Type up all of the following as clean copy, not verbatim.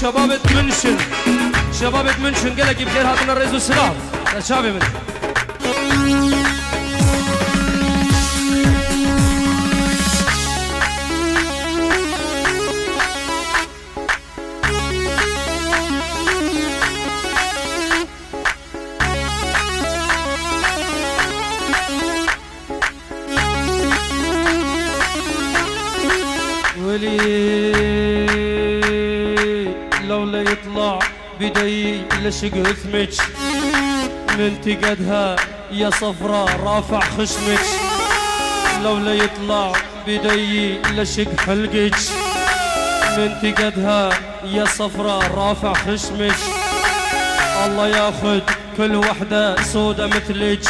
شباب منشن، شباب منشن قالك بخير هاتنا الرئيس والسلام شباب من ولي لولا يطلع بدي لشق ثمج من تقدها يا صفرة رافع خشمك، لولا يطلع بدي لشق حلقك من تقدها يا صفرة رافع خشمك، الله ياخد كل وحدة سودة مثلك،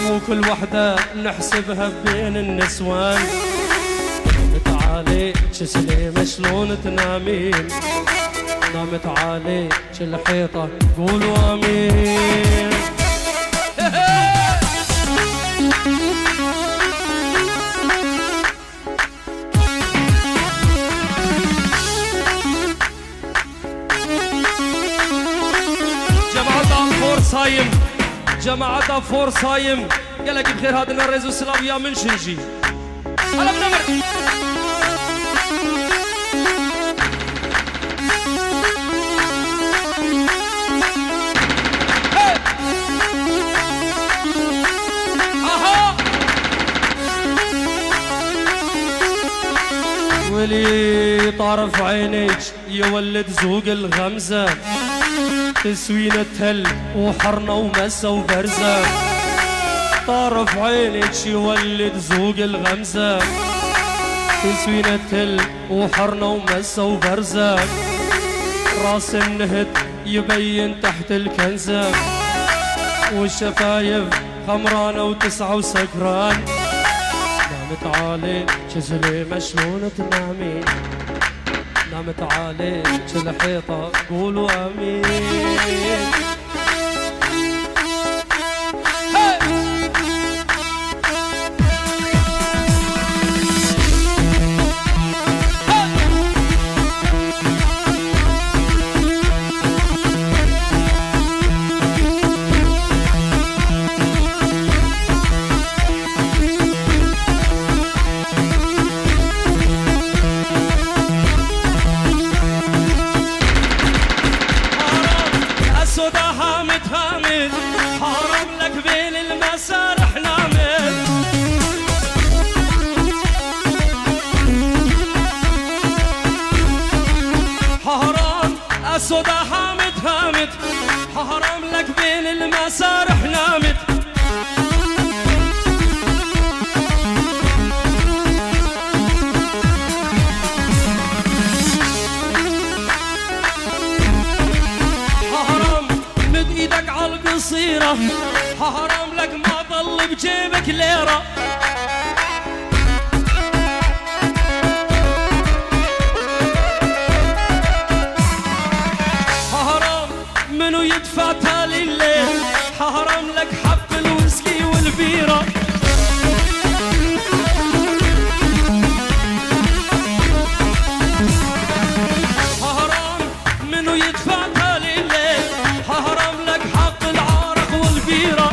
مو كل وحدة نحسبها بين النسوان، عليك سليمة شلون تنامين، نامت عليك الحيطة قولوا امين. جماعة فور صايم، جماعة فور صايم قالك بخير هذا الرئيس والسلام يا من شنجي هلا بنمر ولي طرف عينيك يولد زوق الغمزة، تسوينة تل وحرنة ومسة وبرزة، طرف عينيك يولد زوق الغمزة، تسوينة تل وحرنة ومسة وبرزة، راس النهد يبين تحت الكنزة، والشفايف خمرانة وتسعة وسكران، نامت عليك سليمة شلون تنامين، نامت عليك الحيطة قولوا امين. حرام لك بين المسارح نامت، حرام اسود هامت هامت، حرام لك بين المسارح نامت، قصيرة حرام لك ما ظل بجيبك ليرة، حرام منو يدفع تالي الليل، حرام لك حب الويسكي والبيرة، حرام منو يدفع تالي الليل، حرام لك حق العارق والبيرة،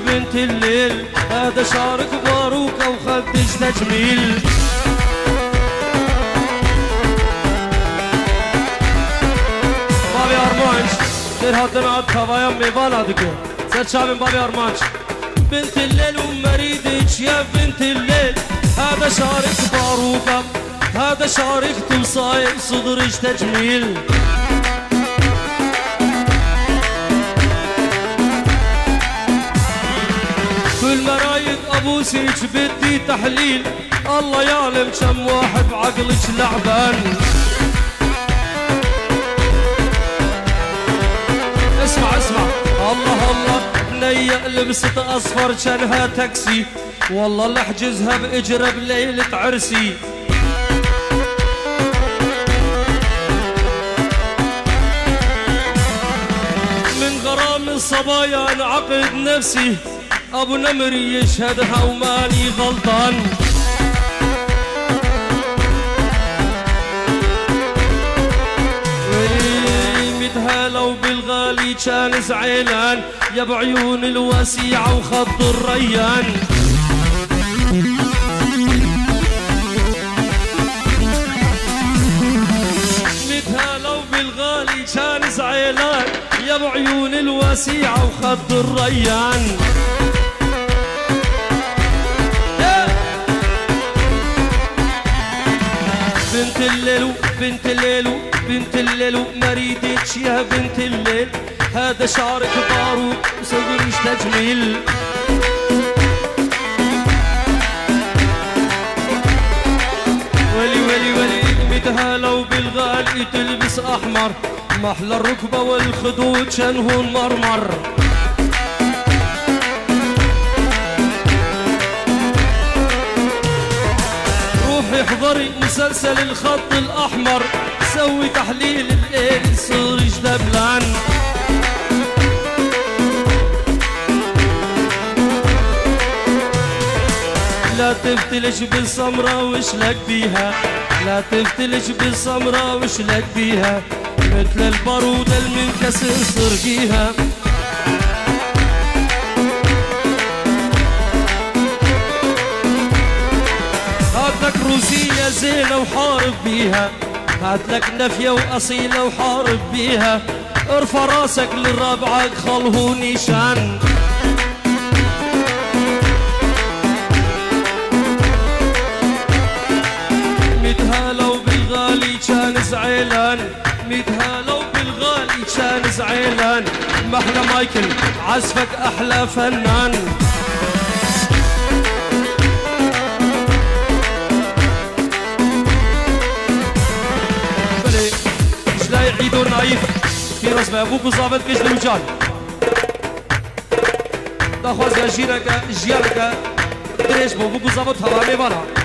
بنت الليل هذا شعرك باروكة وخدش تجميل بابي أرمانش دير هاتنا أدخوا يمي بلدك سر شعب بابي أرمانش بنت الليل ومريدك يا بنت الليل هذا شعرك باروكة هذا شعرك توصايب صدرك تجميل كل مرايد ابوسك بدي تحليل الله يعلم كم واحد بعقلك لعبان اسمع اسمع الله الله بنية لبست اصفر كانها تاكسي والله لحجزها باجره بليلة عرسي من غرام الصبايا انعقد نفسي ابو نمري يشهدها وماني غلطان متهالو بالغالي كان زعلان يا بعيون الوسيعة وخط الريان متهالو بالغالي كان زعلان يا بعيون الوسيعة وخط الريان بنت الليل بنت الليل بنت الليل مريدك يا بنت الليل هذا شعرك باروك وصدرك تجميل ولي ولي ولي متهالو بالغالي تلبس احمر محلى الركبه والخدود شنهن مرمر احضري مسلسل الخط الأحمر سوي تحليل الليل صرج دبلان لا تفتلش بالسمرة وشلك بيها لا تفتلش بالسمرة وشلك بيها مثل البارودة المنكسر سرقيها هاتلك روسية زينة وحارب بيها هاتلك نفية وأصيلة وحارب بيها ارفع راسك للربعك خلهو نيشان متهالو بالغالي كان زعلان متهالو بالغالي كان زعلان محلى مايكل عزفك أحلى فنان عيدور نايف في رسم ابوك وظابط كيش الوجال داخواز جيرك جيالك دريش بوك وظابط هوامي بالا